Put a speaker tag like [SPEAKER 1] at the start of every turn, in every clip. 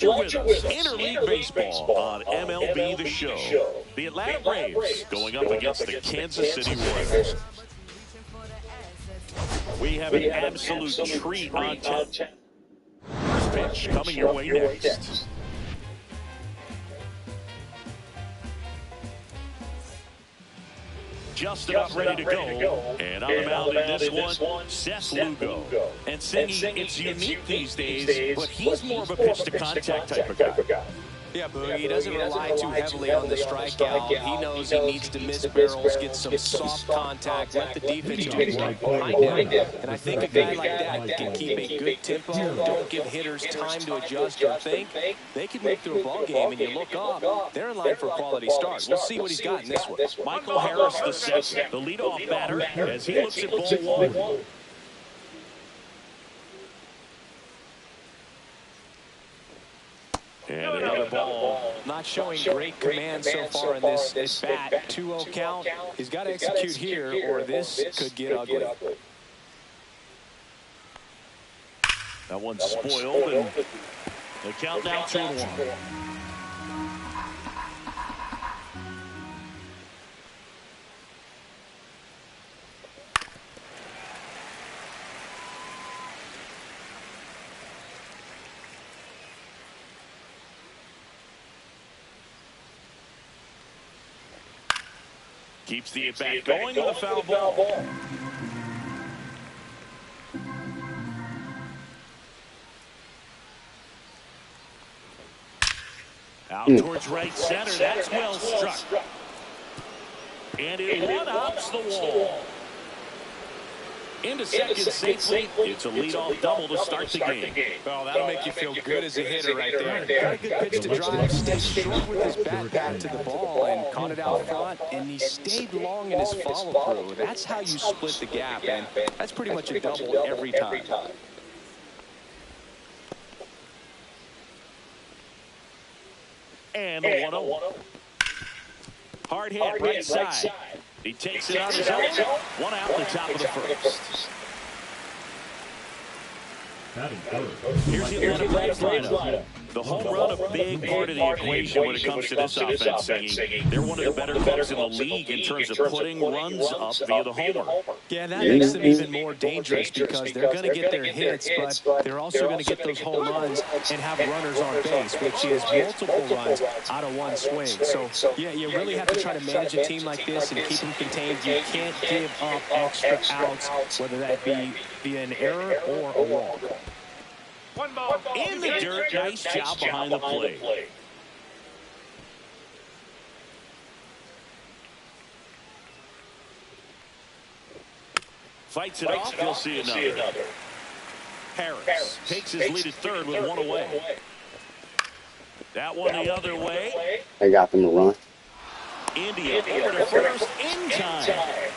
[SPEAKER 1] With us, Interleague Baseball on MLB The Show. The Atlanta Braves going up against the Kansas City Royals. We have an absolute treat on tap. First pitch coming your way next. Just about ready to go. And on the mound in this one, Seth Lugo. And singing, it's unique these days, but he's more of a pitch-to-contact type of guy.
[SPEAKER 2] Yeah, Boogie, he doesn't rely too heavily on the strikeout. He knows he needs to miss barrels, get some soft contact, let the defense do work behind him. And I think a guy like that can keep a good tempo, don't give hitters time to adjust or think. They can move through a ball game, and you look up, they're in line for a quality start. We'll see what he's got in this one.
[SPEAKER 1] Michael Harris, the second, the leadoff batter, as he looks at ball one. And another ball.
[SPEAKER 2] Not showing great command so far in this bat. 2-0 count. He's got to execute here, or this could get ugly.
[SPEAKER 1] That one's spoiled, and the count now 2-1. Keeps the at-bat going with a foul ball. Out towards right center. That's well struck. And it one-hops the wall. Into second safely. It's a leadoff double to start the game.
[SPEAKER 2] Well, that'll make you feel good as a hitter right there. Got a good pitch to drive. Stayed short with his back to the ball and caught it out front. And he stayed long in his follow-through. That's how you split the gap. And that's pretty much a double every time.
[SPEAKER 1] And the 1-0. Hard hit right side. He takes it on his own. One out the top of the first. Here's the Atlanta Braves lineup. The home run, a big part of the equation when it comes to this offense. They're one of the better clubs in the league in terms of putting runs up via the homer.
[SPEAKER 2] Yeah, that makes them even more dangerous because they're going to get their hits, but they're also going to get those home runs and have runners on base, which is multiple runs out of one swing. So, yeah, you really have to try to manage a team like this and keep them contained. You can't give up extra outs, whether that be via an error or a walk.
[SPEAKER 1] In the dirt, nice job behind the plate. Fights it off, you'll see another. Harris takes his lead at third with one away. That one the other way.
[SPEAKER 3] They got them to run.
[SPEAKER 1] India over to first in time.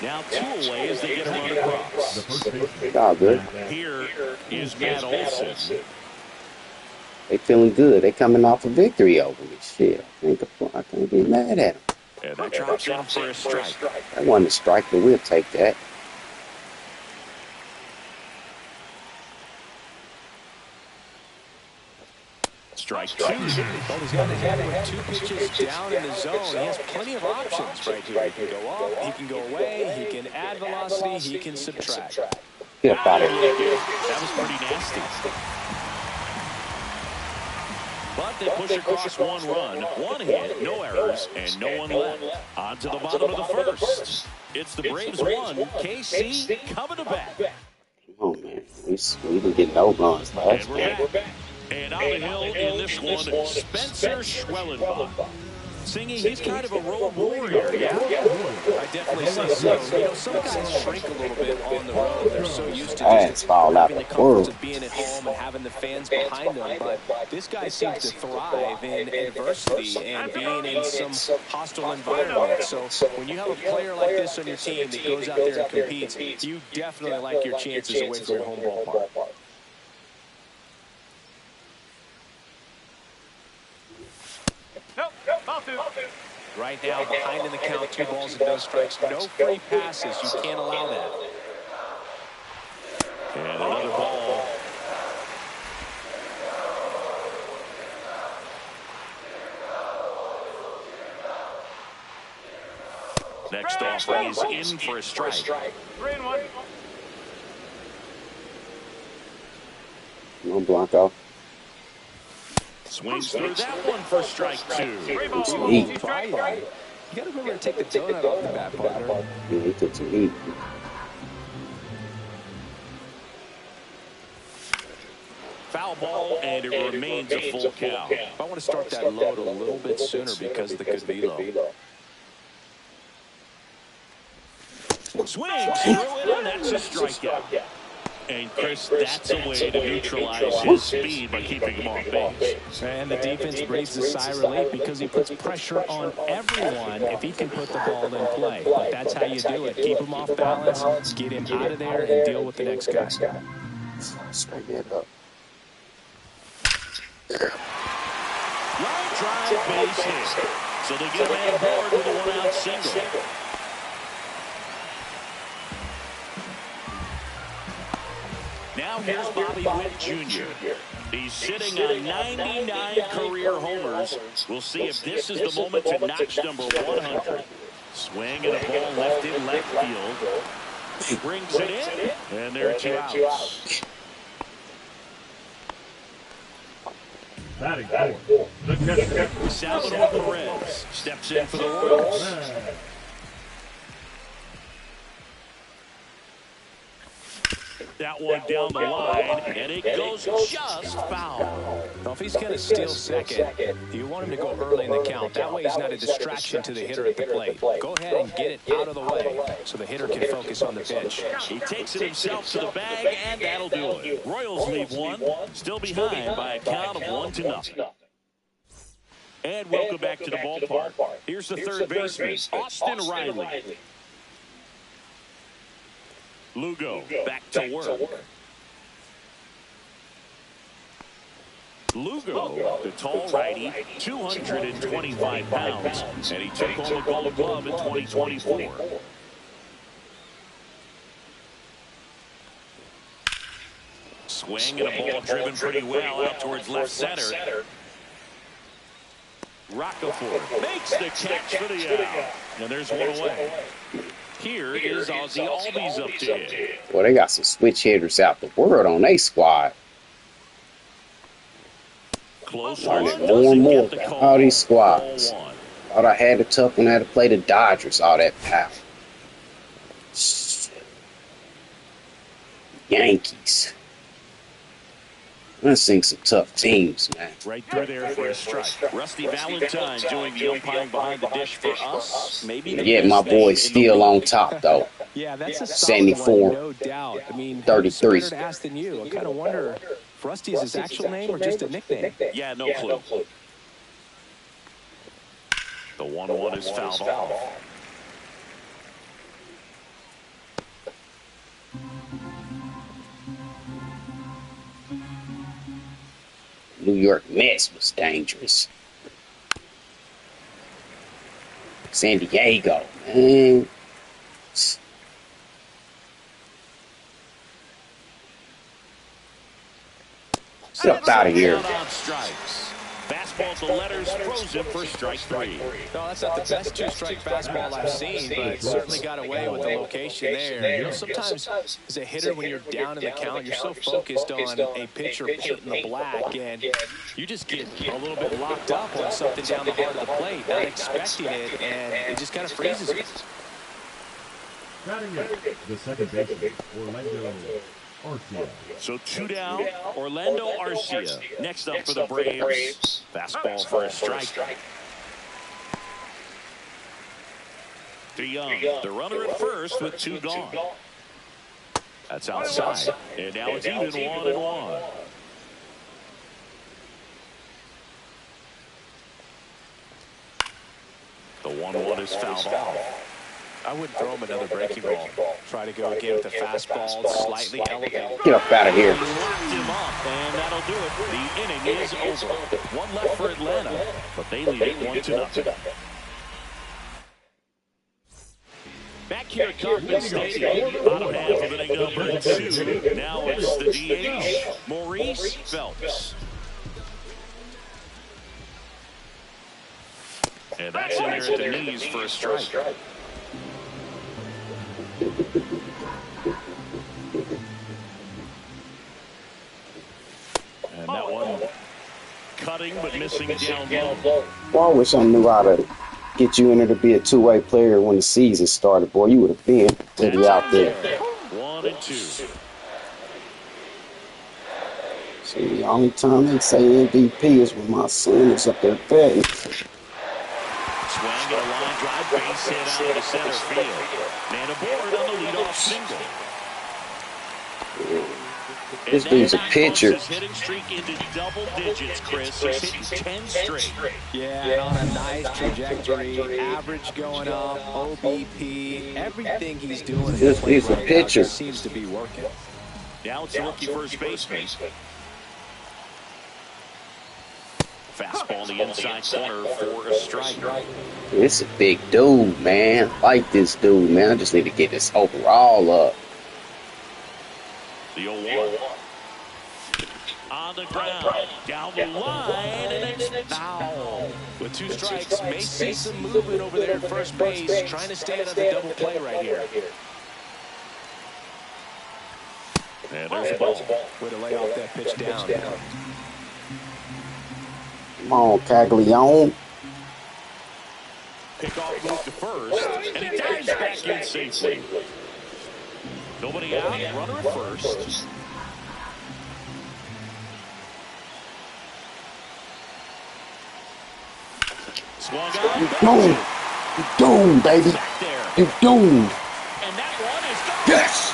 [SPEAKER 1] Now 2 away as they get a run across.
[SPEAKER 3] God, good.
[SPEAKER 1] Here is Matt Olson.
[SPEAKER 3] They feeling good. They coming off a victory over me. Shit, I can't be mad at them.
[SPEAKER 1] And that drops in for a strike.
[SPEAKER 3] That wasn't a strike, but we'll take that.
[SPEAKER 1] Strike 2.
[SPEAKER 2] Well, he's got a hitter with 2 pitches down in the zone. He has plenty of options right here. He can go up, he can go away, he can add velocity, he can subtract.
[SPEAKER 3] Get up out of here.
[SPEAKER 1] That was pretty nasty. But they push across 1 run, 1 hit, no errors, and no one left. On to the bottom of the first. It's the Braves 1, KC coming to bat.
[SPEAKER 3] Come on, man. We didn't get no runs last game.
[SPEAKER 1] And on the hill in this one, Spencer Schwellenbach. Singing, he's kind of a road warrior.
[SPEAKER 2] Yeah, I definitely say so. You know, some guys shrink a little bit on the road. They're so used to just having the comforts of being at home and having the fans behind them. But this guy seems to thrive in adversity and being in some hostile environment. So when you have a player like this on your team that goes out there and competes, you definitely like your chances away from your home ballpark. Right now, behind in the count, 2 balls and no strikes. No free passes. You can't allow that.
[SPEAKER 1] And another ball. Next offering is in for a strike.
[SPEAKER 4] 3-1.
[SPEAKER 3] No Blanco.
[SPEAKER 1] Swings through that one for strike 2.
[SPEAKER 3] Heat.
[SPEAKER 2] You got to remember to take the donut off the bat, partner.
[SPEAKER 3] Yeah, he took some heat.
[SPEAKER 1] Foul ball, and it remains a full count.
[SPEAKER 2] I want to start that load a little bit sooner because of the good velo.
[SPEAKER 1] Swings through it, and that's a strikeout. And, Chris, that's a way to neutralize his speed by keeping him off base.
[SPEAKER 2] And the defense breathes a sigh of relief because he puts pressure on everyone if he can put the ball in play. But that's how you do it. Keep him off balance, get him out of there, and deal with the next guy.
[SPEAKER 3] Straight that up.
[SPEAKER 1] Line drive, base hit. So they get a man aboard with a one-out single. Now here's Bobby Witt Jr. He's sitting on 99 career homers. We'll see if this is the moment to notch number 100. Swing and a ball left in left field. Brings it in, and there are 2 outs.
[SPEAKER 4] Batting fourth, the catcher.
[SPEAKER 1] Salvador Perez steps in for the Royals. That one down the line, and it goes just foul.
[SPEAKER 2] Now, if he's going to steal second, you want him to go early in the count. That way he's not a distraction to the hitter at the plate. Go ahead and get it out of the way so the hitter can focus on the pitch.
[SPEAKER 1] He takes it himself to the bag, and that'll do it. Royals leave one, still behind by a count of 1-0. And welcome back to the ballpark. Here's the third baseman, Austin Riley. Lugo back to work. Lugo, the tall righty, 225 pounds, and he took home a Gold Glove in 2024. Swing and a ball driven pretty well out towards left center. Roccaforte makes the catch for the out. And there's one away. Here is Ozzie Albies up there.
[SPEAKER 3] Well, they got some switch hitters out the world on their squad.
[SPEAKER 1] Close
[SPEAKER 3] Learning more and more about all these squads. Thought I had a tough one. I had to play the Dodgers. All that power. Yankees. I've seen some tough teams, man.
[SPEAKER 1] Right through there for a strike. Rusty Valentine doing the umpiring behind the dish for us. Maybe.
[SPEAKER 3] Yeah, my boy's still on top, though.
[SPEAKER 2] Yeah, that's a
[SPEAKER 3] 74.
[SPEAKER 2] one, no doubt. I mean,
[SPEAKER 3] 33.
[SPEAKER 2] Better to ask than you. I kind of wonder if Rusty is his actual name or just a nickname.
[SPEAKER 1] Yeah, no clue. The 1-1 is fouled off.
[SPEAKER 3] New York Mets was dangerous. San Diego, man. Get up out of here.
[SPEAKER 1] Fastball to letters, frozen for strike 3.
[SPEAKER 2] No, that's not the best two-strike fastball I've seen, but certainly got away with the location there. You know, sometimes as a hitter, when you're down in the count, you're so focused on a pitcher putting the black, and you just get a little bit locked up on something down the heart of the plate, not expecting it, and it just kind of freezes you.
[SPEAKER 4] Batting eighth, the second baseman, Orlando Arcia.
[SPEAKER 1] So 2 down, Orlando Arcia. Next up for the Braves. Fastball for a strike. DeYoung, the runner at first with 2 gone. That's outside. And now it's even 1-1. The 1-1 is fouled off.
[SPEAKER 2] I wouldn't throw him another breaking ball. Try to go again with the fastball, slightly elevated.
[SPEAKER 3] Get up out of here.
[SPEAKER 1] Locked him up, and that'll do it. The inning is over. 1 left for Atlanta, but they lead it 1-0. Back here at Kauffman Stadium, bottom half of inning number 2. Now it's the DH, Maurice Phelps. And that's in there at the knees for a strike. And that one cutting but missing down low.
[SPEAKER 3] Boy, I wish I knew how to get you in there to be a two-way player when the season started. Boy, you would have been really out there.
[SPEAKER 1] 1-2.
[SPEAKER 3] See, the only time they say MVP is when my son is up there betting.
[SPEAKER 1] Swing and a line drive, base hit out to center field. And aboard on the leadoff single.
[SPEAKER 3] This dude's a pitcher.
[SPEAKER 1] His hitting streak into double digits, Chris. He's hitting 10 straight.
[SPEAKER 2] Yeah, and on a nice trajectory, average going up, OBP, everything he's doing.
[SPEAKER 3] He's a pitcher.
[SPEAKER 2] Seems to be working.
[SPEAKER 1] Now it's the rookie first baseman. Fastball on the inside corner for a strike.
[SPEAKER 3] It's a big dude, man. I like this dude, man. I just need to get this overall up.
[SPEAKER 1] The 0-1. On the ground. Down the line, and it's foul. With 2 strikes, may see some movement over there at first base. Trying to stay out of the double play right here. And there's a ball.
[SPEAKER 2] Way to lay off that pitch down.
[SPEAKER 3] Come on, Caglione.
[SPEAKER 1] Pickoff move to first, and he dives back in safely. Nobody out, runner at first. Swung out.
[SPEAKER 3] You're doomed. You're doomed, baby. You're doomed.
[SPEAKER 1] And that one is gone.
[SPEAKER 3] Yes.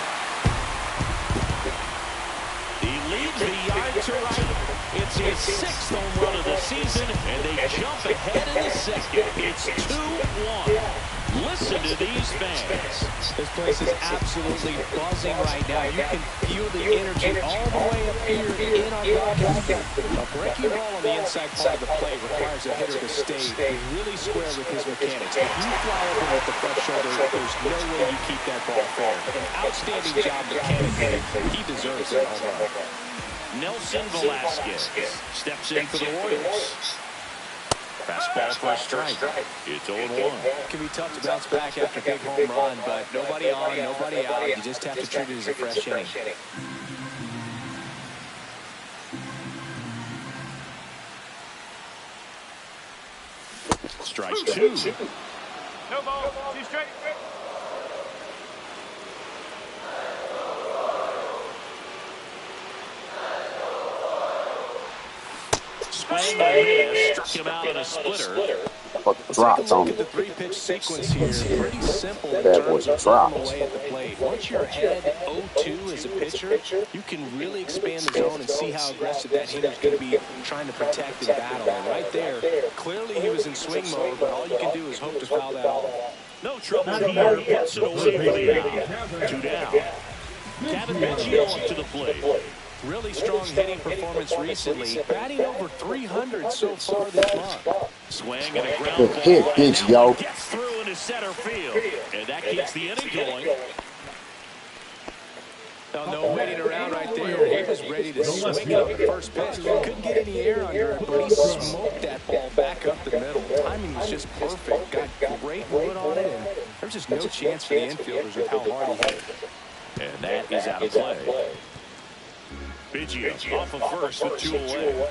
[SPEAKER 1] He leaves the yard to right. It's his 6th home run of the season, and they jump ahead in the second. It's 2-1. Listen to these fans.
[SPEAKER 2] This place is absolutely buzzing right now. You can feel the energy all the way up here in our broadcast. A breaking ball on the inside part of the plate requires a hitter to stay really square with his mechanics. If you fly over with the front shoulder, there's no way you keep that ball fair. An outstanding job mechanically. He deserves that home run.
[SPEAKER 1] Nelson Velasquez steps in for the Royals. Fastball for a strike. It's 0-1.
[SPEAKER 2] Can be tough to bounce back after a big home run, but nobody on, nobody out. You just have to treat it as a fresh inning.
[SPEAKER 1] Strike 2.
[SPEAKER 5] No ball. 2 straight.
[SPEAKER 1] Swing and miss. Struck him out in a splitter.
[SPEAKER 3] Fucking drops on me.
[SPEAKER 2] Look at the 3-pitch sequence here. Pretty simple in
[SPEAKER 3] That
[SPEAKER 2] terms
[SPEAKER 3] was
[SPEAKER 2] of
[SPEAKER 3] dropped.
[SPEAKER 2] throwing away at the plate. Once you're ahead 0-2 as a pitcher, you can really expand the zone and see how aggressive that hitter's going to be trying to protect and battle. And right there, clearly he was in swing mode, but all you can do is hope to foul that off.
[SPEAKER 1] No trouble here. Gets it away for the out. 2 down. Gavin Biggio up to the plate.
[SPEAKER 2] Really strong hitting performance recently. Batting over 300 so far this month.
[SPEAKER 1] Swing and a ground
[SPEAKER 3] Good
[SPEAKER 1] ball.
[SPEAKER 3] hit, Biggio.
[SPEAKER 1] Gets through into center field. And that keeps the inning going.
[SPEAKER 2] No waiting around right there. He was ready to swing up the first pitch. Couldn't get any air under it, but he smoked that ball back up the middle. Timing was just perfect. Got great wood on it, and there's just no chance for the infielders with how hard he hit it.
[SPEAKER 1] And that is out of play. Biggio off of first with 2 away.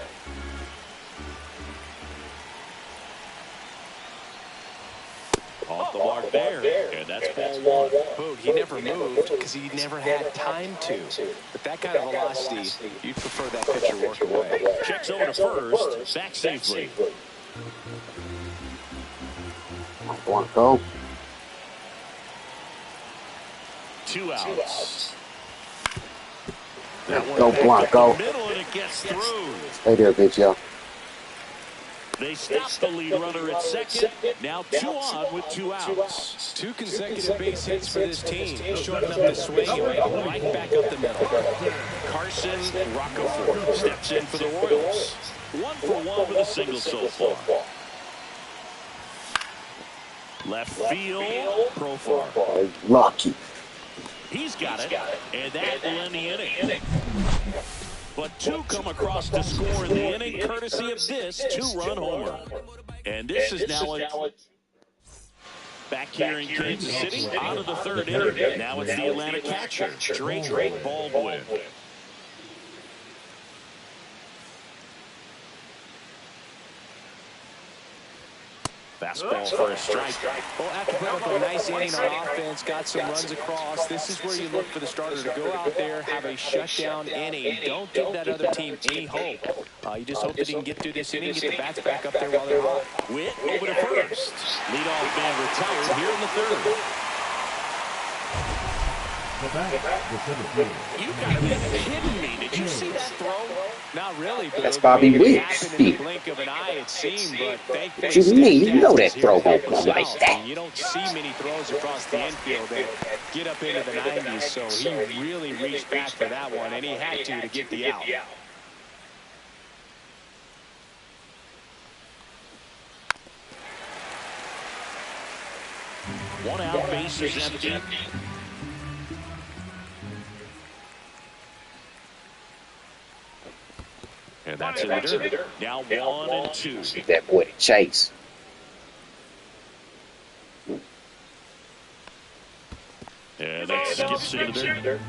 [SPEAKER 1] Off the mark there, and that's ball 1.
[SPEAKER 2] Boog, he never moved because he never had time to. But that kind of velocity, you'd prefer that pitcher work away.
[SPEAKER 1] Checks over to first, back safely.
[SPEAKER 3] Blanco.
[SPEAKER 1] 2 outs.
[SPEAKER 3] Go Blanco.
[SPEAKER 1] Middle, and it gets through.
[SPEAKER 3] Stay there, Biggio.
[SPEAKER 1] They stop the lead runner at second. Now 2 on with 2 outs.
[SPEAKER 2] 2 consecutive base hits for this team. Shorten up the swing and right back up the middle.
[SPEAKER 1] Carson Roccaforte steps in for the Royals. 1 for 1 with a single so far. Left field, Profar.
[SPEAKER 3] Lucky.
[SPEAKER 1] He's got it, and that will end the inning. But 2 come across to score in the inning, courtesy of this 2-run homer. And this is now a Back here in Kansas City, out of the third inning. Now it's the Atlanta catcher, Drake Baldwin. Fastball for a strike.
[SPEAKER 2] Well, after putting up a nice inning on offense, got some runs across, this is where you look for the starter to go out there, have a shutdown inning. Don't give that other team any hope. You just hope that he can get through this inning, get the bats back up there while they're hot.
[SPEAKER 1] Witt over to first. Leadoff man retired here in the third. You gotta be kidding me. Did you see that throw?
[SPEAKER 2] Not really, but
[SPEAKER 3] that's Bobby Witt.
[SPEAKER 2] in the blink of an eye, it seemed, but
[SPEAKER 3] what you mean? You know that throw won't come like that.
[SPEAKER 2] You don't see many throws across the infield that get up into the 90s, so he really reached back for that one, and he had to get the out.
[SPEAKER 1] One out, base is empty. And that's in the dirt. Now 1 and 2.
[SPEAKER 3] That boy to chase.
[SPEAKER 1] And that skips in the dirt.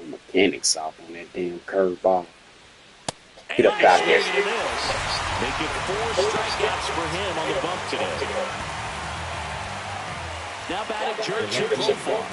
[SPEAKER 3] Mechanics off on that damn curveball. Get up out there.
[SPEAKER 1] Make it 4 strikeouts for him on the bump today. Now batting Jurickson Profar.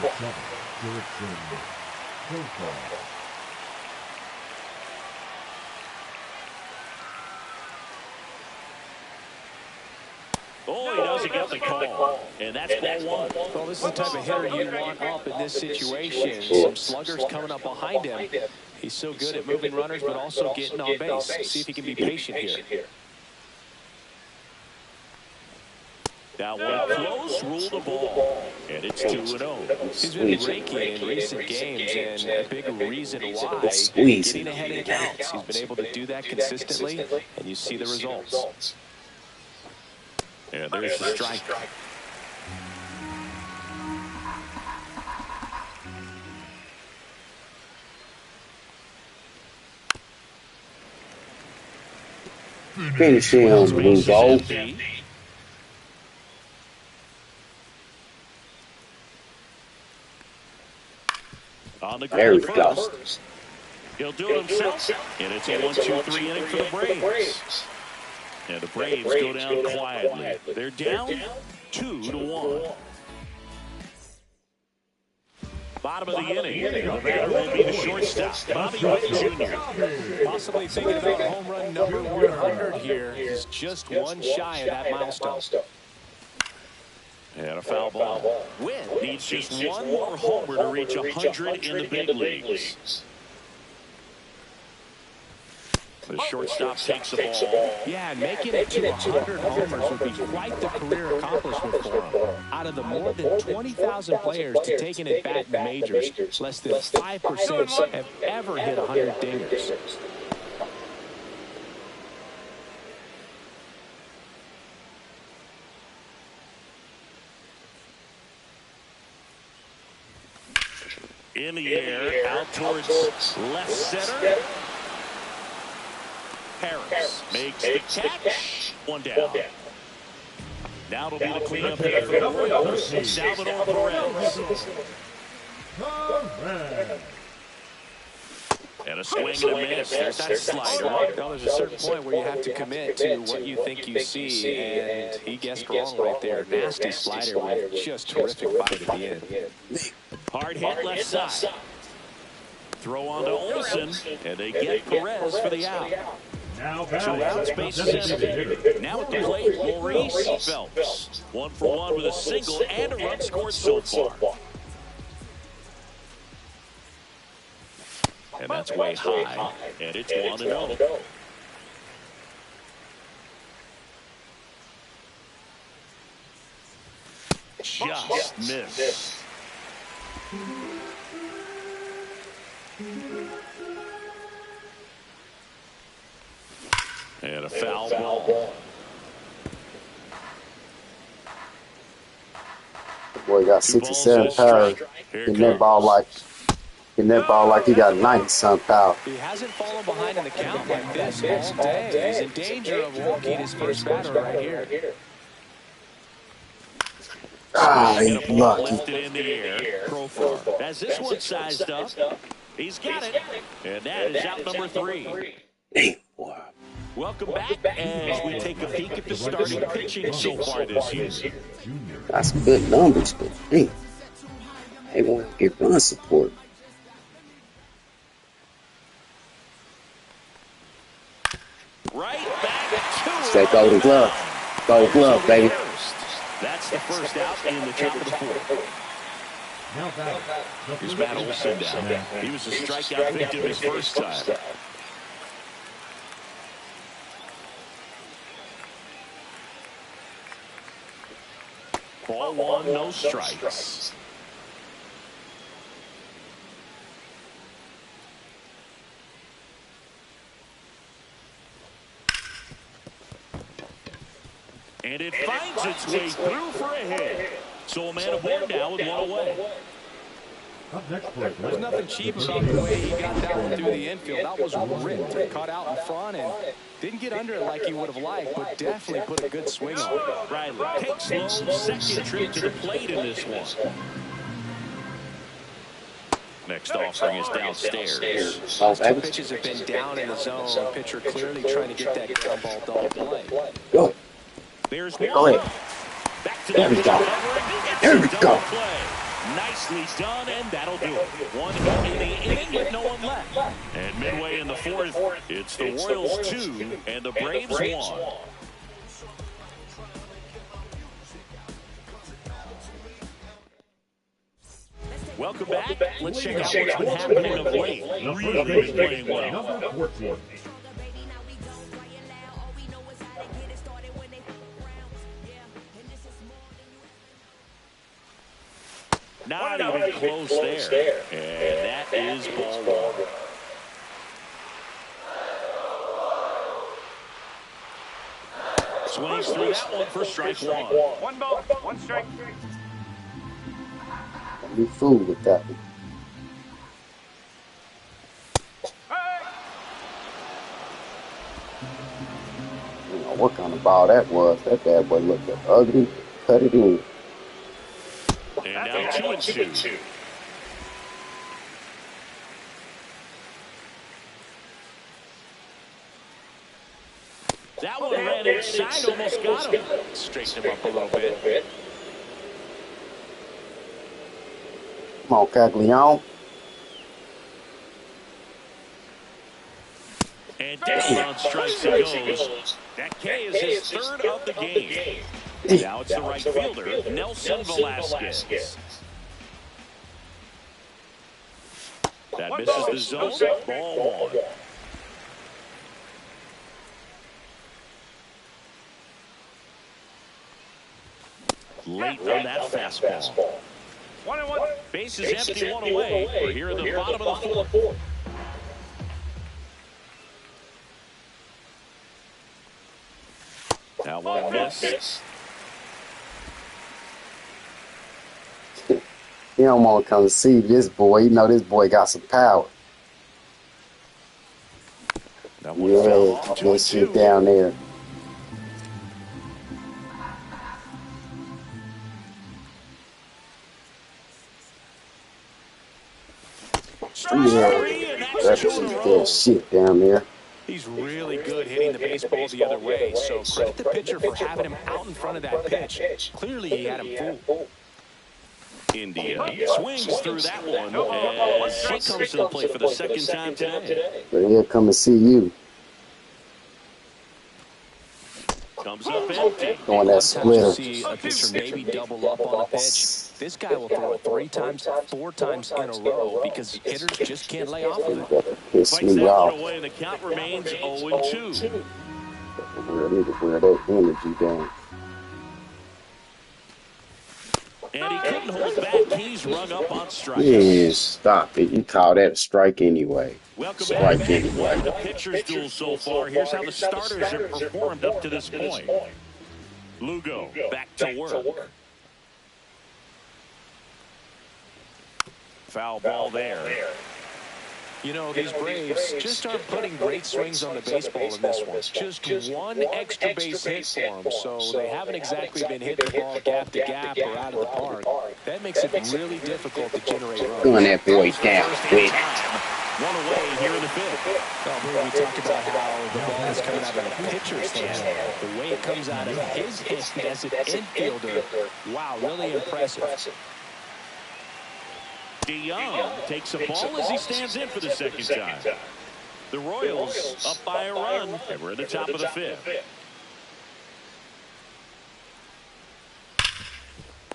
[SPEAKER 1] Oh, he doesn't get the call. And that's ball 1.
[SPEAKER 2] Well, this is the type of hitter you want up in this situation. Some sluggers coming up behind him. He's so good at moving runners, but also getting on base. See if he can be patient here.
[SPEAKER 1] That one close, rule the ball. And it's 2-0.
[SPEAKER 2] He's been raking in recent games, and a big reason why. Getting ahead in counts. He's been able to do that consistently, and you see the results.
[SPEAKER 1] And there's the strike.
[SPEAKER 3] Finish him, blue goal. There we go.
[SPEAKER 1] He'll do it himself. And it's a 1-2-3 inning for the Braves. And the Braves go down quietly. They're down 2-1. Bottom of the inning. The batter will be the shortstop, Bobby Witt Jr.
[SPEAKER 2] Possibly thinking about home run number 100 here. He's just one shy of that milestone.
[SPEAKER 1] And a foul ball. Witt needs just one more homer to reach 100 in the big leagues. The shortstop takes the ball.
[SPEAKER 2] Yeah, and making it to 100 homers would be quite the career accomplishment for him. Out of the more than 20,000 players to take an at-bat in the majors, less than 5% have ever hit 100 dingers.
[SPEAKER 1] In the air, out towards left center. Harris makes the catch. One down. Now it'll be the cleanup hitter for the Royals, Salvador Perez. And a swing and a miss. There's that slider.
[SPEAKER 2] Well, there's a certain point where you have to commit to what you think you see, and he guessed wrong right there. Nasty slider with just terrific bite at the end.
[SPEAKER 1] Hard hit left side. Throw on to Olsen, and they get Perez for the out. So out, space is empty. Now at the plate, Maurice Phelps. 1 for 1 with a single and a run scored so far. And that's way high. And it's 1-0. Just missed. And a foul ball.
[SPEAKER 3] Boy got 67 power in that ball like Hitting that ball like he got 90-something power.
[SPEAKER 2] He hasn't fallen behind in the count like this all day. He's in danger of walking his first batter right here.
[SPEAKER 3] Ah, he's lucky.
[SPEAKER 1] Lifted in the air. Profar. As this one sized up, he's got it. And that is out number 3.
[SPEAKER 3] Damn, boy.
[SPEAKER 1] Welcome back as we take a peek at the starting pitching so far this year.
[SPEAKER 3] Got some good numbers, but damn, they want to get run support.
[SPEAKER 1] Right back to
[SPEAKER 3] It's that golden glove. Gold glove, baby.
[SPEAKER 1] That's the first out in the top of the 4th.
[SPEAKER 4] Now back.
[SPEAKER 1] Here's Matt Olson down. He was a strikeout victim his first time. Ball 1, no strikes. And it finds its way through for a hit. So a man aboard now with 1 away.
[SPEAKER 4] Up next play.
[SPEAKER 2] There's nothing cheap about the way he got that one through the infield. That was ripped and cut out in front and didn't get under it like he would have liked, but definitely put a good swing on it.
[SPEAKER 1] Riley takes Lowe's second trip to the plate in this one. Next offering is downstairs.
[SPEAKER 2] Those 2 pitches have been down in the zone. Pitcher clearly trying to get that ground ball double play.
[SPEAKER 3] Go.
[SPEAKER 1] There's
[SPEAKER 3] Go ahead.
[SPEAKER 1] Back to
[SPEAKER 3] There we go. There we go.
[SPEAKER 1] Nicely done, and that'll do it. 1 in the inning with no one left. And midway in the 4th, it's the Royals 2 and the Braves 1. Welcome back. Let's check out what's been happening of late. Really been playing well.
[SPEAKER 4] Number 14.
[SPEAKER 1] Not even close there. And that is ball 1. Swings through that one for strike 1.
[SPEAKER 5] 1 ball, 1 strike.
[SPEAKER 3] Don't be fooled with that one. I don't know what kind of ball that was. That bad boy looked ugly. Cut it in.
[SPEAKER 1] And now 2-2. That one ran inside, almost got him. Straighten him up a little bit.
[SPEAKER 3] Come on, Caglione.
[SPEAKER 1] And down on strikes he goes. That K is his 3rd of the game. Now it's the right fielder, Nelson Velasquez. That misses the zone. Ball 1. Late on that fastball.
[SPEAKER 5] 1-1.
[SPEAKER 1] Base is empty, 1 away. We're here at the bottom of the 4th. Now 1 miss.
[SPEAKER 3] He don't want to come see this boy. You know this boy got some power.
[SPEAKER 1] That one fell off.
[SPEAKER 3] Good shit down there. Yeah, that's good shit down there.
[SPEAKER 2] He's really good hitting the baseball the other way, so credit the pitcher for having him out in front of that pitch. Clearly he had him fooled.
[SPEAKER 1] India swings through that one as he comes to the plate for the second time today.
[SPEAKER 3] But he'll come and see you.
[SPEAKER 1] Comes up empty.
[SPEAKER 3] Going that splitter.
[SPEAKER 2] See a pitcher maybe double up on a pitch. This guy will throw it 3 times, 4 times in a row because hitters just can't lay off of it.
[SPEAKER 3] Piss
[SPEAKER 1] Fights
[SPEAKER 3] me
[SPEAKER 1] that
[SPEAKER 3] off.
[SPEAKER 1] one away, and the count remains 0-2.
[SPEAKER 3] I need to wear that energy down.
[SPEAKER 1] And he couldn't hold back. He's rung up on strikes.
[SPEAKER 3] Yeah, stop it. You call that a strike anyway.
[SPEAKER 1] Welcome
[SPEAKER 3] Strike
[SPEAKER 1] back.
[SPEAKER 3] anyway.
[SPEAKER 1] One of the pitchers' duel so far. Here's how the starters have performed up to this point. Lugo back to work. foul ball there.
[SPEAKER 2] You know, these Braves just aren't putting great swings on the baseball in this one. Just one extra base hit for them, so they haven't exactly been hitting the ball gap to gap or out of the park. That makes it really difficult to generate runs.
[SPEAKER 3] Doing that boy down quick.
[SPEAKER 1] One away here in the fifth.
[SPEAKER 2] Well, we talked about how the ball is coming out of the pitcher's hand. The way it comes out of his hand as an infielder, wow, really impressive.
[SPEAKER 1] DeYoung takes a ball as he stands in for the second time. The Royals up by a run, and we're at the top of the fifth.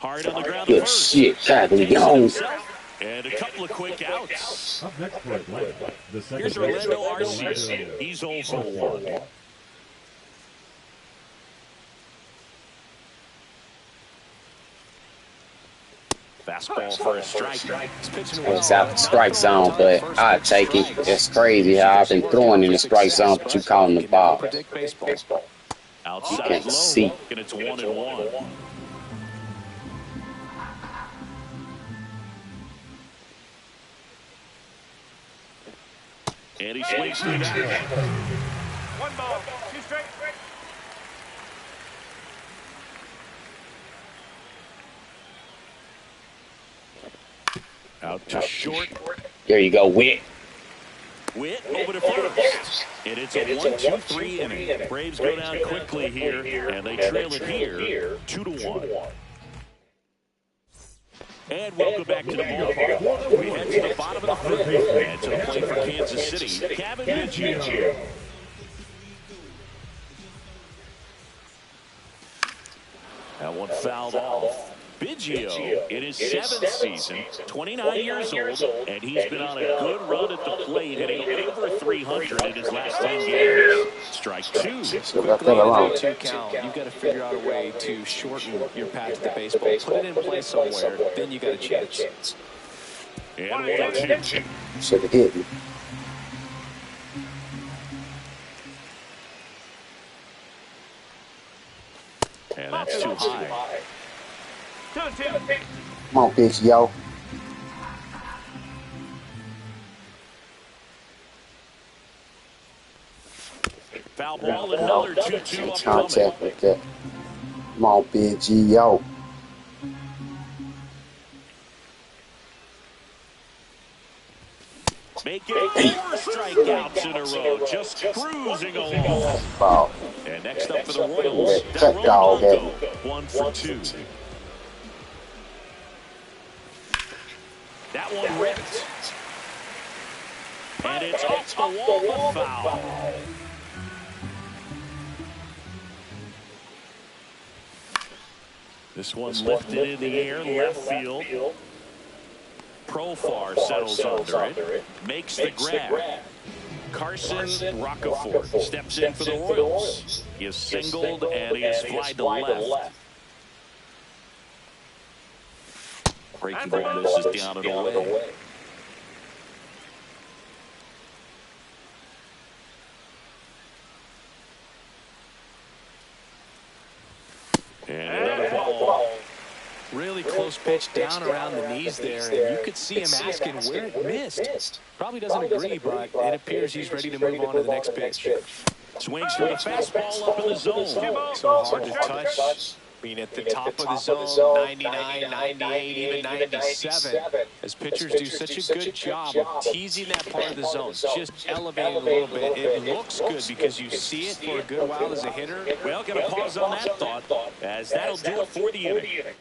[SPEAKER 1] Hard on the ground.
[SPEAKER 3] Good shit, God, DeYoung.
[SPEAKER 1] And a couple of quick outs.
[SPEAKER 4] Up next for Atlanta, the second
[SPEAKER 1] Here's Orlando Arcia. He's 0 for 1. Fastball for a strike.
[SPEAKER 3] It's out the strike zone, but I take it. It's crazy how I've been throwing in the strike zone, but you calling the ball.
[SPEAKER 1] Outside
[SPEAKER 3] You can't
[SPEAKER 1] low,
[SPEAKER 3] see.
[SPEAKER 1] and it's 1-1. And he swings through that.
[SPEAKER 5] 1 ball, 2 strikes.
[SPEAKER 1] Out to short.
[SPEAKER 3] There you go, Witt.
[SPEAKER 1] Witt over to first. And it's a 1-2-3 inning. Braves go down quickly here, and they trail it here 2-1. And welcome back to the ballpark. We head to the bottom of the fifth. And to the plate for Kansas City, Kevin Biggio. That one fouled off. Biggio in his 7th season, 29 years old, and he's been on a good run at the plate, hitting over 300 in his last 10 games. Strike 2.
[SPEAKER 2] Quickly in a 2 count, you've got to figure out a way to shorten your path to the baseball. Put it in play somewhere, then you got a chance.
[SPEAKER 1] And 1-2.
[SPEAKER 3] Should have hit me.
[SPEAKER 1] And that's too high.
[SPEAKER 5] 2-2.
[SPEAKER 3] Come on, bitch, yo.
[SPEAKER 1] Foul ball, another 2-2
[SPEAKER 3] Contact
[SPEAKER 1] upcoming.
[SPEAKER 3] with that. Come on, bitch, yo.
[SPEAKER 1] Making 4 strikeouts in a row, just cruising along.
[SPEAKER 3] Ball.
[SPEAKER 1] And next up for the Royals,
[SPEAKER 3] Cut dog at me.
[SPEAKER 1] 1 for 2. That one ripped. And it's off the wall, but foul. This one lifted in the air, left field. Profar settles under it, makes the grab. Carson Roccaforte steps in for the Royals. He is singled and he is flied to left. Breaking ball, this is down and away. And another ball.
[SPEAKER 2] Really close pitch down around the knees there, and you could see him asking where it missed. Probably doesn't agree, but it appears he's ready to move on to the next pitch.
[SPEAKER 1] Swings for the fastball up in the zone.
[SPEAKER 2] So hard to touch. Being at the top of the zone, 99, 98, even 97. As pitchers do such a good job of teasing that part of the zone, just elevating a little bit. It looks good because you see it for a good while as a hitter.
[SPEAKER 1] Well, going to pause on that thought, as that'll do it for the inning.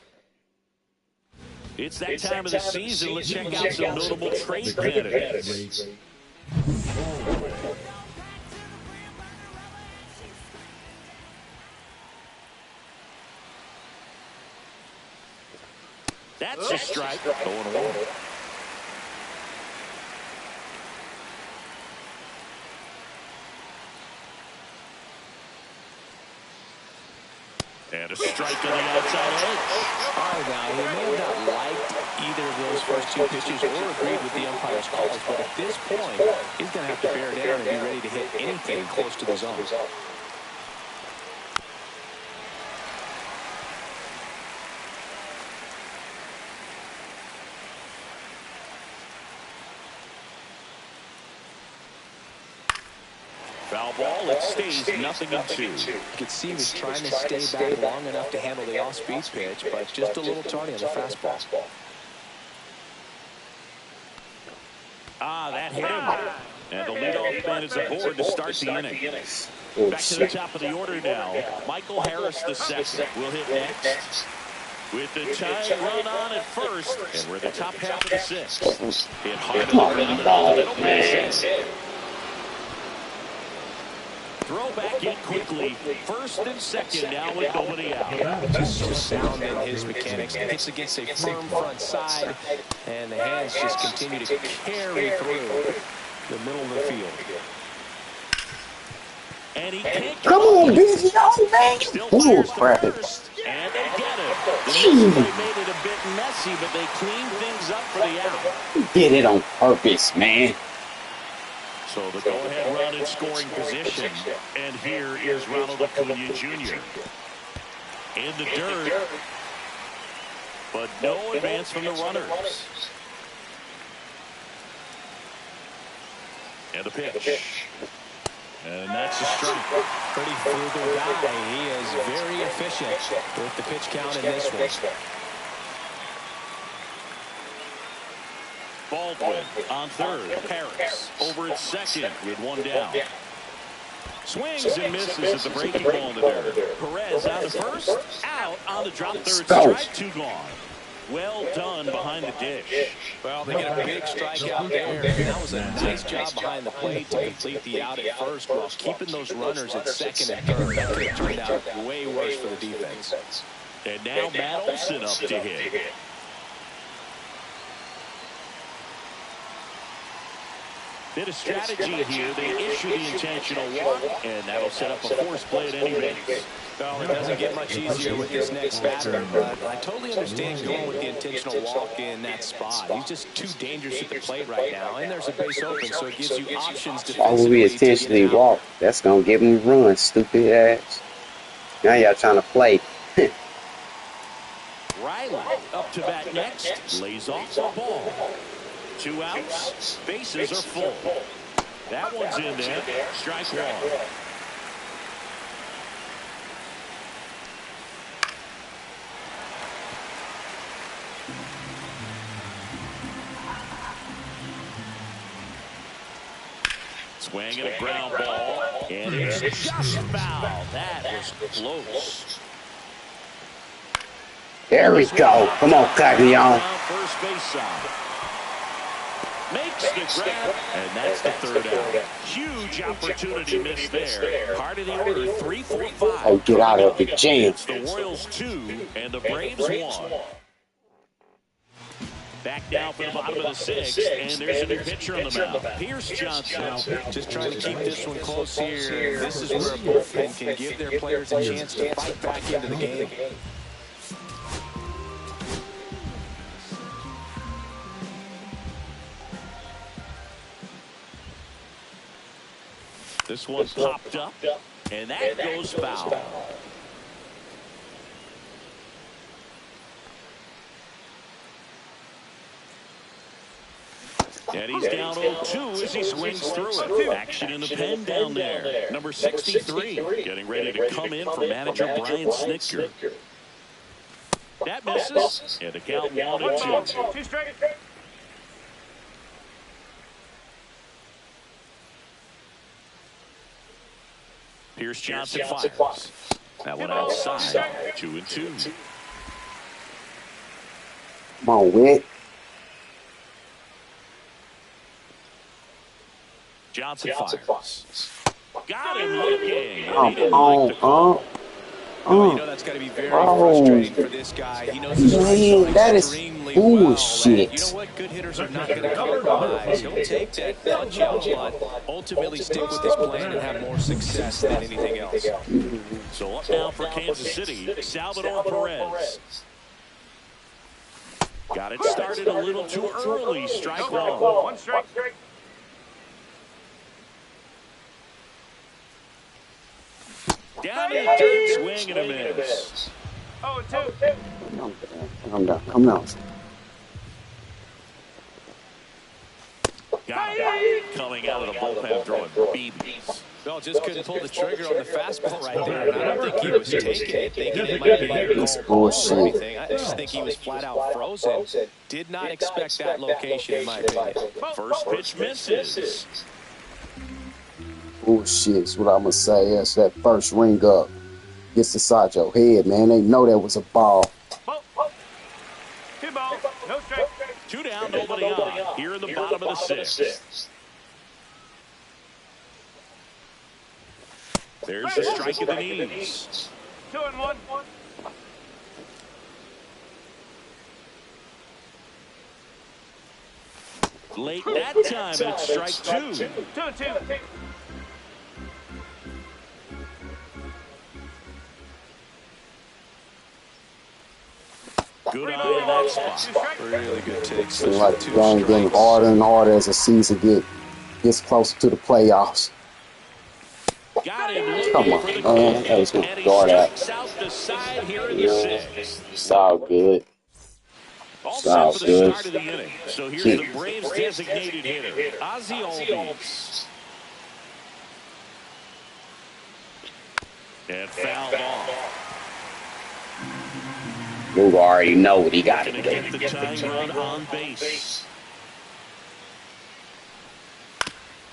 [SPEAKER 1] It's that time of the season. Let's check out some notable trade candidates. That's a strike. Going away. And a strike on the outside edge.
[SPEAKER 2] All right, now, he may have not liked either of those first 2 pitches or agreed with the umpire's calls, but at this point, he's going to have to bear down and be ready to hit anything close to the zone.
[SPEAKER 1] Foul ball, it stays 0-2.
[SPEAKER 2] You could see he was trying to stay back long enough to handle the off-speed pitch, but just a little tardy on the fastball.
[SPEAKER 1] Ah, that hit him. And the leadoff man is aboard to start the inning. Back to the top of the order now. Michael Harris the second will hit next. With the tying run on at first, and we're in the top half of the sixth. Hit hard to the ground and middle base hit. Throw back in quickly. First and second now with nobody out.
[SPEAKER 2] Just so sound in his mechanics. Hits against a firm front side, and the hands just continue to carry through the middle of the field.
[SPEAKER 1] And he can't
[SPEAKER 3] Come on, busy old man. Ooh, crap.
[SPEAKER 1] And they get it. The play made it a bit messy, but they cleaned things up for the out.
[SPEAKER 3] Did it on purpose, man.
[SPEAKER 1] So the go-ahead run in scoring position. And here is Ronald Acuna Jr. in the dirt. But no advance from the runners. And the pitch. And that's a strike.
[SPEAKER 2] Pretty frugal guy. He is very efficient with the pitch count in this one.
[SPEAKER 1] Baldwin on third. Paris over at second with one down. Swings and misses at the breaking ball in the dirt. Perez out of first. Out on the drop third strike. 2 gone. Well done behind the dish.
[SPEAKER 2] Well, they get a big strike out there, and that was a nice job behind the plate to complete the out at first while keeping those runners at second and third. That could have turned out way worse for the defense.
[SPEAKER 1] And now Matt Olson up to hit. Bit of strategy here. They issue the intentional walk, and that'll set up a force play at any base.
[SPEAKER 2] Well, it doesn't get much easier with this next batter, but I totally understand going with the intentional walk in that spot. He's just too dangerous at the plate right now, and there's a base open, so it gives you options defensively.
[SPEAKER 3] Why would we intentionally walk? That's going to give him a run, stupid ass. Now y'all trying to play.
[SPEAKER 1] Riley up to bat next. Lays off the ball. 2 outs. Bases are full. That one's in there. Strike one. Swing and a ground ball. And it's just foul. That was close.
[SPEAKER 3] There we go. Come on, Caglion.
[SPEAKER 1] First base side. Makes the grab, and that's the third out. Huge opportunity missed there. Part of the order, 3, 4, 5.
[SPEAKER 3] Oh, get out of the jam.
[SPEAKER 1] It's the Royals 2 and the Braves 1. Back down for the bottom of the 6th, and there's a new pitcher on the mound. Pierce Johnson.
[SPEAKER 2] Just trying to keep this one close here. This is where a bullpen can give their players a chance to fight back into the game.
[SPEAKER 1] This one popped up, and that goes foul. And he's down 0-2 as he swings through it. Action in the pen down there. Number 63 getting ready to come in for manager Brian Snitker. That misses, and the count 1-2.
[SPEAKER 5] 2 strikes.
[SPEAKER 1] Pierce Johnson fires. That one outside. 2-2.
[SPEAKER 3] Come on, Wick.
[SPEAKER 1] Johnson fires. Got him looking.
[SPEAKER 2] You know that's got to be very frustrating for this guy. He knows his strike zone
[SPEAKER 3] that is
[SPEAKER 2] extremely
[SPEAKER 3] bullshit.
[SPEAKER 2] well. You know what? Good hitters are not going to compromise. He'll take that punch out, but ultimately stick with his plan and have more success than anything else.
[SPEAKER 1] So up now for Kansas City, Salvador Perez. Got it started a little too early. Strike one.
[SPEAKER 5] 1 strike.
[SPEAKER 1] Down in the dirt, swing and a miss.
[SPEAKER 5] 0-2.
[SPEAKER 3] Come down.
[SPEAKER 1] Got it. Coming out of the bullpen throwing BBs.
[SPEAKER 2] No, just couldn't pull the trigger on the fastball right there. And I don't think he was taking it, thinking it might be a called ball or anything. I just think he was flat out frozen. Did not expect that location, in my opinion.
[SPEAKER 1] First pitch misses.
[SPEAKER 3] Oh, shit, that's what I'm going to say. That's that first ring up. Gets inside your head, man. They know that was a ball.
[SPEAKER 5] 2 balls, no strikes.
[SPEAKER 1] 2 down, nobody on. Here in the bottom of the 6th. There's the strike of the knees.
[SPEAKER 5] 2-1.
[SPEAKER 1] Late that time, and it's strike 2.
[SPEAKER 5] 2-2.
[SPEAKER 1] Good eye in that spot.
[SPEAKER 2] Really good take.
[SPEAKER 3] Seems like the game getting harder and harder as the season gets closer to the playoffs.
[SPEAKER 1] Got him.
[SPEAKER 3] Come on, man. That was going to guard out.
[SPEAKER 1] Out the side here in the 6th.
[SPEAKER 3] It's all good.
[SPEAKER 1] All
[SPEAKER 3] It's
[SPEAKER 1] set
[SPEAKER 3] all
[SPEAKER 1] for the
[SPEAKER 3] good.
[SPEAKER 1] start of the inning. So here's the Braves' designated hitter, Ozzie Albies. And fouled off.
[SPEAKER 3] You already know what he got to
[SPEAKER 1] Gonna
[SPEAKER 3] do.
[SPEAKER 1] get the tying run on base.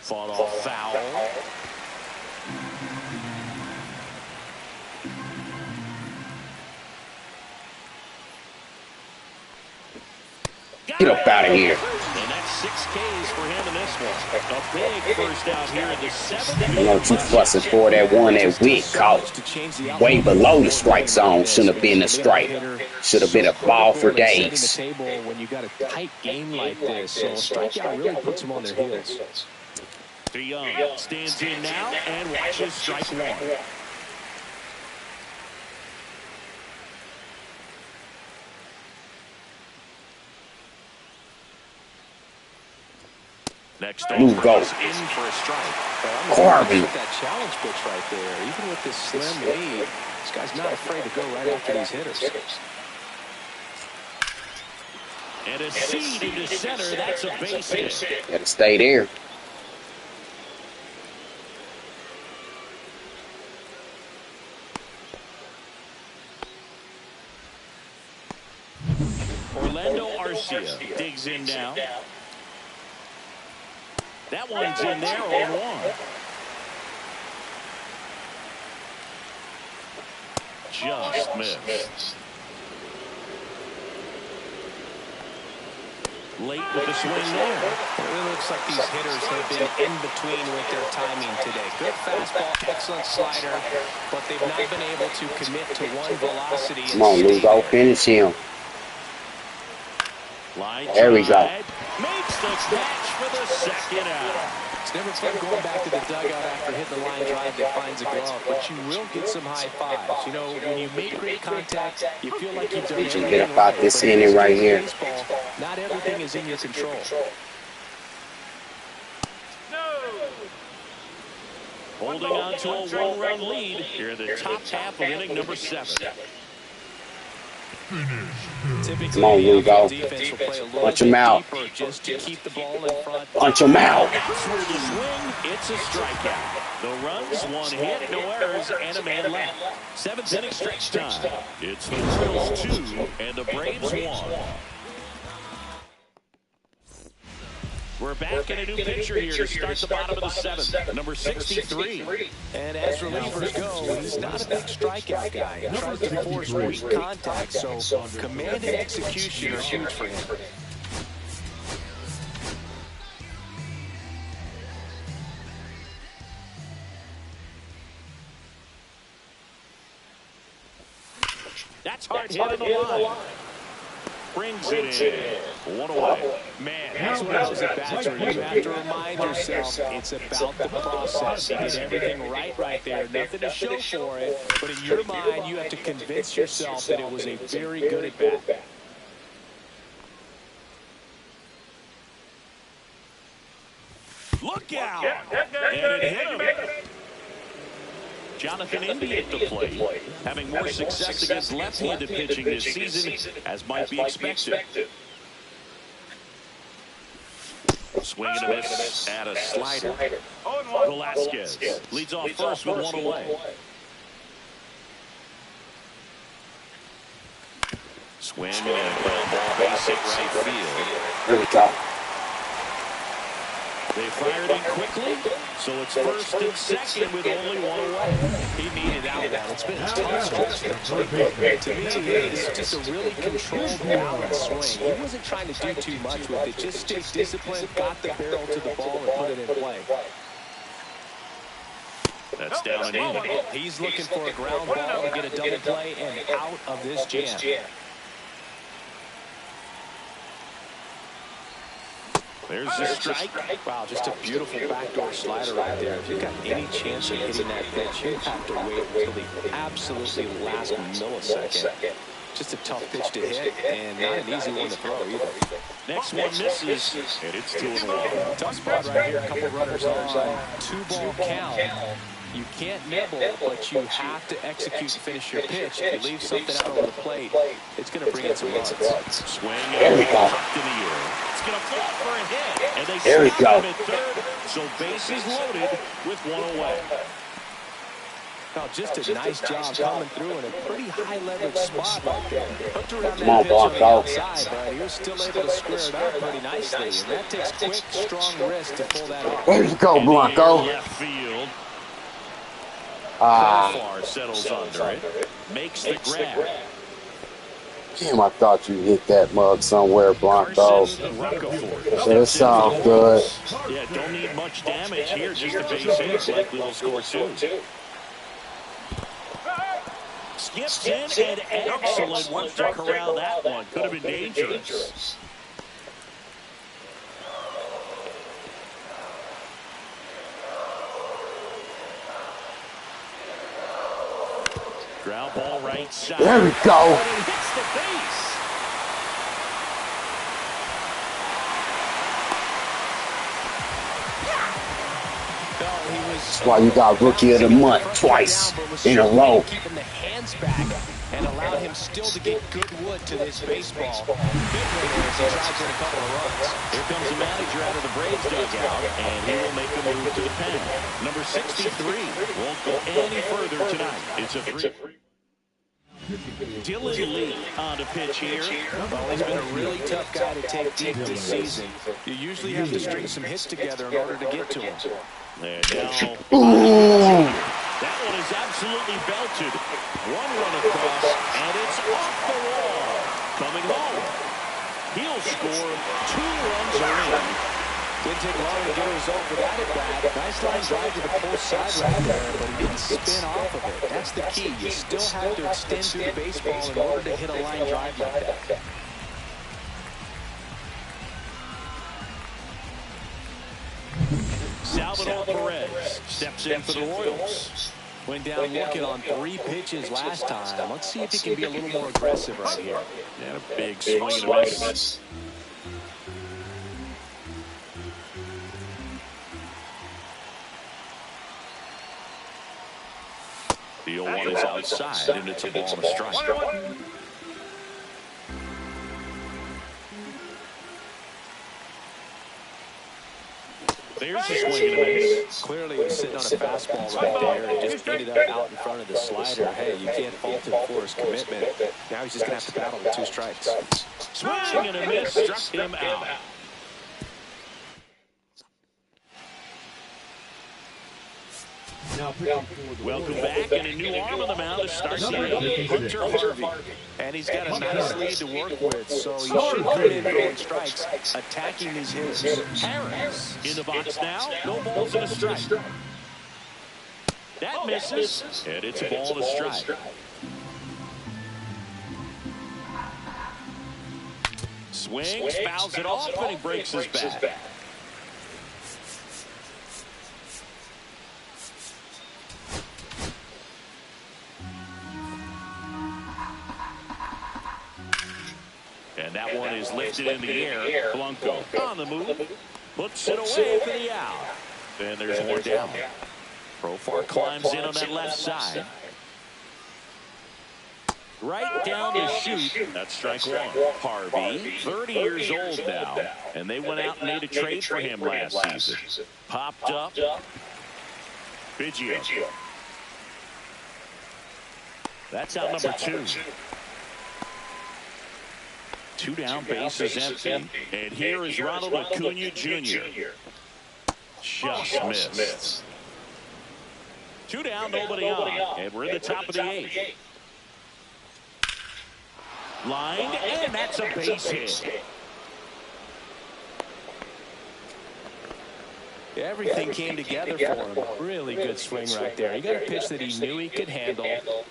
[SPEAKER 1] Fought off foul.
[SPEAKER 3] Get up out of here.
[SPEAKER 1] And that's 6 Ks for him in this one. A big first out here in the 7th.
[SPEAKER 3] You know what you fussing for? That one that Wick caught way below the strike zone. Shouldn't have been a strike. Should have been a ball for days.
[SPEAKER 2] When you got a tight game like this, so a strikeout really puts them on their heels.
[SPEAKER 1] DeYoung stands in now and watches strike 1. Next
[SPEAKER 3] Move go.
[SPEAKER 1] in for a strike.
[SPEAKER 3] Corbin.
[SPEAKER 2] That challenge pitch right there. Even with this slim lead, this guy's not afraid to go right after these hitters.
[SPEAKER 1] And a seed into center. That's a base hit.
[SPEAKER 3] Gotta stay there.
[SPEAKER 1] Orlando Arcia digs in now. That one's in there, 0-1. Just missed. Late with the swing there.
[SPEAKER 2] It really looks like these hitters have been in between with their timing today. Good fastball, excellent slider, but they've not been able to commit to one velocity.
[SPEAKER 3] Come on, Lugo, finish him. There we go.
[SPEAKER 1] Makes the catch for the 2nd out.
[SPEAKER 2] It's never fun going back to the dugout after hitting the line drive that finds a glove, but you will get some high fives. You know, when you make great contact, you feel like you've done everything.
[SPEAKER 3] Get up out this inning right here.
[SPEAKER 2] Not everything is in your control.
[SPEAKER 1] Holding on to a 1-run lead here in the top half of inning number 7.
[SPEAKER 3] Come on, Lugo. Punch him out.
[SPEAKER 2] Just to keep the ball in front.
[SPEAKER 3] Punch him out.
[SPEAKER 1] Through the swing, it's a strikeout. No runs, 1 hit, no errors, and a man left. 7th inning stretch time. It's the Royals 2 and the Braves 1. We're back in a new pitcher here to start the bottom of the 7th. Number 63.
[SPEAKER 2] And as relievers go, he's not a big strikeout guy. He tries to force weak contact, so command and execution are huge for him.
[SPEAKER 1] That's hard hit on the line. Brings it in. 1 away.
[SPEAKER 2] Man, that's what I was at bat for. You have to remind yourself it's about the process. You did everything right there. Nothing to show for it. But in your mind, you have to convince yourself that it was a very good at bat.
[SPEAKER 1] Look out! And it hit him. Jonathan Indy at the plate, having more success against left-handed pitching this season, as might be expected. Swing and a miss at a slider.
[SPEAKER 5] 0-1.
[SPEAKER 1] Velasquez leads off first with one away. Swing and a ground ball, base hit right field.
[SPEAKER 3] There we go.
[SPEAKER 1] They fired in quickly, so it's first and second with only one away.
[SPEAKER 2] He needed that one. It's been a tough stretch. To me, it's just a really controlled, balanced swing. He wasn't trying to do too much with it. Just stay disciplined, got the barrel to the ball, and put it in play.
[SPEAKER 1] That's down and in.
[SPEAKER 2] He's looking for a ground ball to get a double play and out of this jam.
[SPEAKER 1] There's the strike.
[SPEAKER 2] Wow, just a beautiful backdoor slider right there. If you've got any chance of hitting that pitch, you have to wait until the absolutely last millisecond. Just a tough pitch to hit, and not an easy one to throw either.
[SPEAKER 1] Next one misses, and it's 2-1.
[SPEAKER 2] Tough spot right here. A couple runners on. 2-ball count. You can't nibble, but you have to execute and finish your pitch. If you leave something out over the plate, it's going to bring in some runs.
[SPEAKER 1] Swing and a in the air. It's going to fall for a hit, and they stop him at third. So bases loaded with one away.
[SPEAKER 2] Oh, just a nice job coming through in a pretty high leverage spot right there. Hooked around
[SPEAKER 3] Come on,
[SPEAKER 2] that pitch on the
[SPEAKER 3] Blanco.
[SPEAKER 2] outside, but he was still able to square it up pretty nicely. And that takes quick, strong wrist to pull that off.
[SPEAKER 3] There you go, Blanco.
[SPEAKER 1] Left field. Far settles under it. Makes the grab.
[SPEAKER 3] Damn, I thought you hit that mug somewhere, Blanco. It's all good.
[SPEAKER 1] Yeah, don't need much damage here. Just a base hit. Likely will score two. Skips in and excellent work to corral that one. Could have been dangerous. Ground ball right side.
[SPEAKER 3] There we go.
[SPEAKER 1] And it hits the base.
[SPEAKER 3] That's why you got Rookie of the Month twice in a row.
[SPEAKER 2] Keeping the hands back and allowed him still to get good wood to this baseball. Big one there as he drives in a couple of runs.
[SPEAKER 1] Here comes the manager out of the Braves dugout, and he will make a move to the pen. Number 63 won't go any further tonight. It's a 3. Dylan Lee on the pitch here.
[SPEAKER 2] Well, he's been a really tough guy to take deep this season. You usually have to string some hits together in order to get to him.
[SPEAKER 1] There now. That one is absolutely belted. One run across, and it's off the wall. Coming home. He'll score 2 runs early.
[SPEAKER 2] Didn't take long to get a result for that at bat. Nice line drive to the full side right there, but he didn't spin off of it. That's the key. You still have to extend through the baseball in order to hit a line drive like that.
[SPEAKER 1] Salvador Perez steps in for the Royals.
[SPEAKER 2] Went down looking on 3 pitches last time. Let's see if he can be a little more aggressive right here.
[SPEAKER 1] And a big swing and a miss. The 0-1 is outside, and it's a ball and a strike.
[SPEAKER 5] 1-1.
[SPEAKER 1] There's a swing and a miss.
[SPEAKER 2] Clearly he was sitting on a fastball right there and just ended up out in front of the slider. Hey, you can't fault him for his commitment. Now he's just going to have to battle with 2 strikes.
[SPEAKER 1] Swing and a miss, struck him out. Welcome back, and a new arm on the mound to start the game, Hunter Harvey.
[SPEAKER 2] And he's got a nice lead to work with, so he should come in throwing strikes, attacking these hitters.
[SPEAKER 1] Harris in the box now, no balls and a strike. That misses, and it's a ball and a strike. Swings, fouls it off, and he breaks his bat. And that one is lifted in the air. Blanco on the move. Puts it away for the out. And there's one down. Profar climbs in on that left side. Right down the chute. That's strike one. Harvey, 30 years old now, and they went out and made a trade for him last season. Popped up. Biggio. That's out number 2. 2 down, bases empty. And here is Ronald Acuna Jr. Just missed. 2 down, nobody on. And we're in the top of the 8th. Lined, and that's a base hit.
[SPEAKER 2] Everything came together for him. Really good swing right there. He got a pitch that he knew he could handle,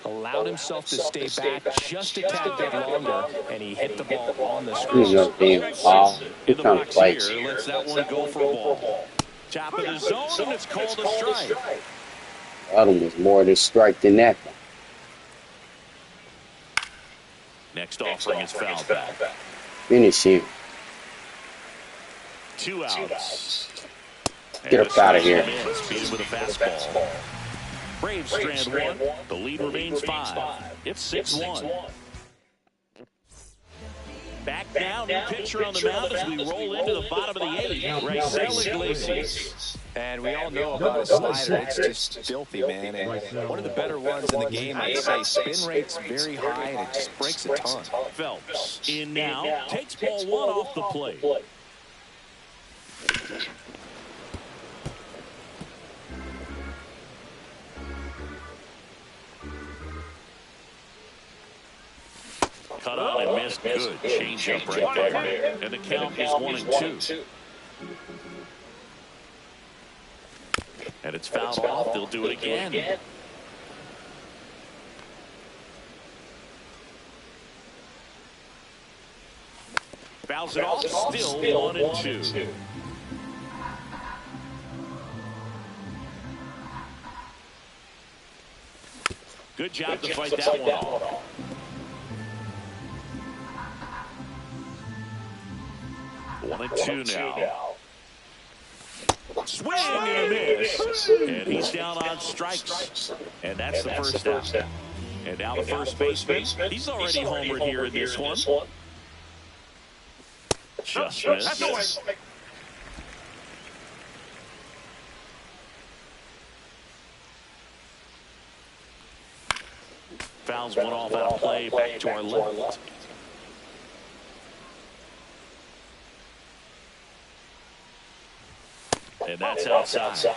[SPEAKER 2] allowed himself to stay back just a tad bit longer, and he hit the ball on the screen.
[SPEAKER 3] In
[SPEAKER 1] the box here, lets that one go for a ball. Top of the zone, and it's called a strike.
[SPEAKER 3] That one was more than strike than that one.
[SPEAKER 1] Next offering is foul back.
[SPEAKER 3] Finish him.
[SPEAKER 1] 2 outs.
[SPEAKER 3] Get up out of here.
[SPEAKER 1] Beat him with a fastball. Braves strand 1. The lead remains 5. It's 6-1. Back now, new pitcher on the mound as we roll into the bottom of the 8th. Raisel Iglesias.
[SPEAKER 2] And we all know about his slider. It's just filthy, man. And one of the better ones in the game, I'd say. Spin rate's very high, and it just breaks a ton.
[SPEAKER 1] Phelps in now. Takes ball 1 off the plate. Cut on and missed. Good change-up right there. And the count is 1-2. And it's fouled off. They'll do it again. Fouls it off. Still 1-2. Good job to fight that one off. One and two now. Swing and a miss. And he's down on strikes. And that's the first out. And now the first baseman. He's already homered here in this one. Just missed. Fouls one off out of play. Back to our left. And that's outside.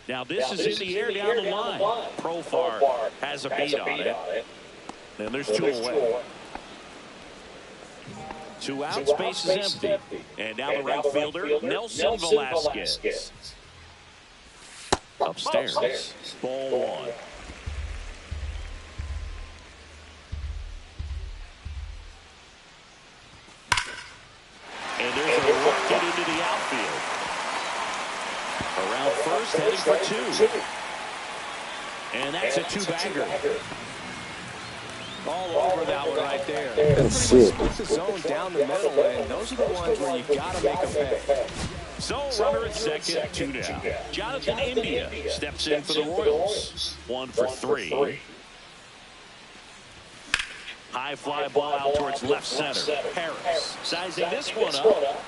[SPEAKER 1] Now this is in the air down the line. Profar has a beat on it. And there's two away. 2 outs, base is empty. And now the right fielder, Nelson Velasquez. Upstairs. Ball 1. And there's a rook get into the outfield. Around first, heading for 2. And that's a 2-bagger.
[SPEAKER 2] All over that one right there. That's pretty much split the zone down the middle, and those are the ones where you got to make a pay.
[SPEAKER 1] So, runner at second, 2 down. Jonathan India steps in for the Royals. 1 for 3. High fly ball out towards left center. Harris sizing this one up.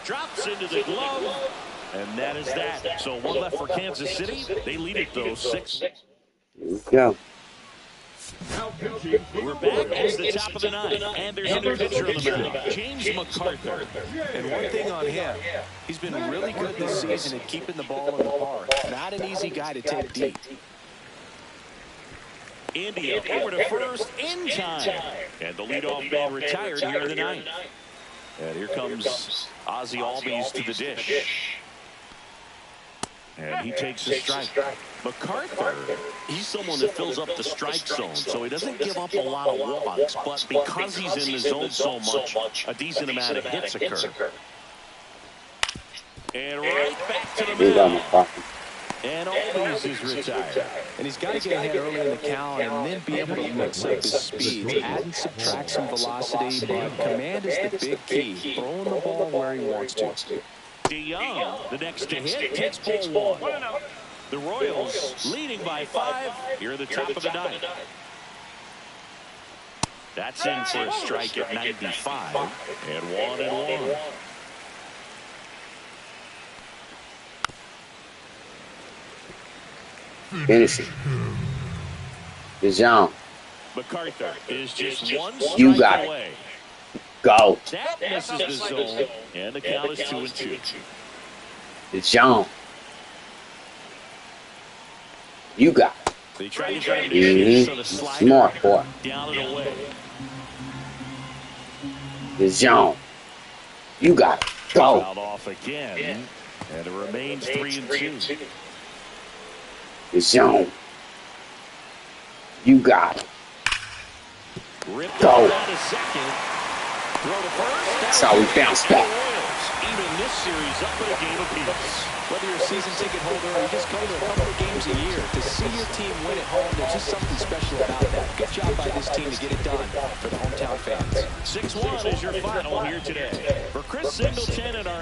[SPEAKER 1] Drops into the glove. And that is that. So 1 left for Kansas City. They lead it, though, 6.
[SPEAKER 3] Here we go.
[SPEAKER 1] We're back. It's the top of the 9th. And there's a new pitcher on the mound, James McArthur.
[SPEAKER 2] And one thing on him, he's been really good this season at keeping the ball in the park. Not an easy guy to take deep.
[SPEAKER 1] India over to first in time. And the leadoff man retired here in the 9th. And here comes Ozzie Albies to the dish. And he takes a strike. McArthur, he's someone that fills up the strike zone, so he doesn't give up a lot of walks, but because he's in the zone so much, a decent amount of hits occur. And right back to the mound. And Albies is retired.
[SPEAKER 2] And he's got to get ahead early in the count and then be able to mix up his speed. Add and subtract some velocity, but command is the big key. Throwing the ball where he wants to.
[SPEAKER 1] DeYoung, the next to hit, takes ball 1.
[SPEAKER 5] 1-0.
[SPEAKER 1] The Royals leading by 5 here at the top of the 9th. That's in for a strike at 95. And 1-1.
[SPEAKER 3] Finish it. Good job.
[SPEAKER 1] MacArthur is just 1 strike
[SPEAKER 3] You got
[SPEAKER 1] away.
[SPEAKER 3] it. Go.
[SPEAKER 1] That misses the zone, and the count is 2-2.
[SPEAKER 3] Good job. You got it.
[SPEAKER 1] They try to drive it so the slider
[SPEAKER 3] Smart boy.
[SPEAKER 1] down and away.
[SPEAKER 3] Good job. You got it. Go.
[SPEAKER 1] Fouled off again, and it remains 3-2.
[SPEAKER 3] Good job. You got it.
[SPEAKER 1] Ripped
[SPEAKER 3] Go.
[SPEAKER 1] out to second. Throw to first.
[SPEAKER 3] That's how we bounce back.
[SPEAKER 1] Even this series up at a game apiece.
[SPEAKER 2] Whether you're a season ticket holder or you just come to a couple of games a year, to see your team win at home, there's just something special about that. Good job by this team to get it done for the hometown fans.
[SPEAKER 1] 6-1 is your final here today. For Chris Singleton and our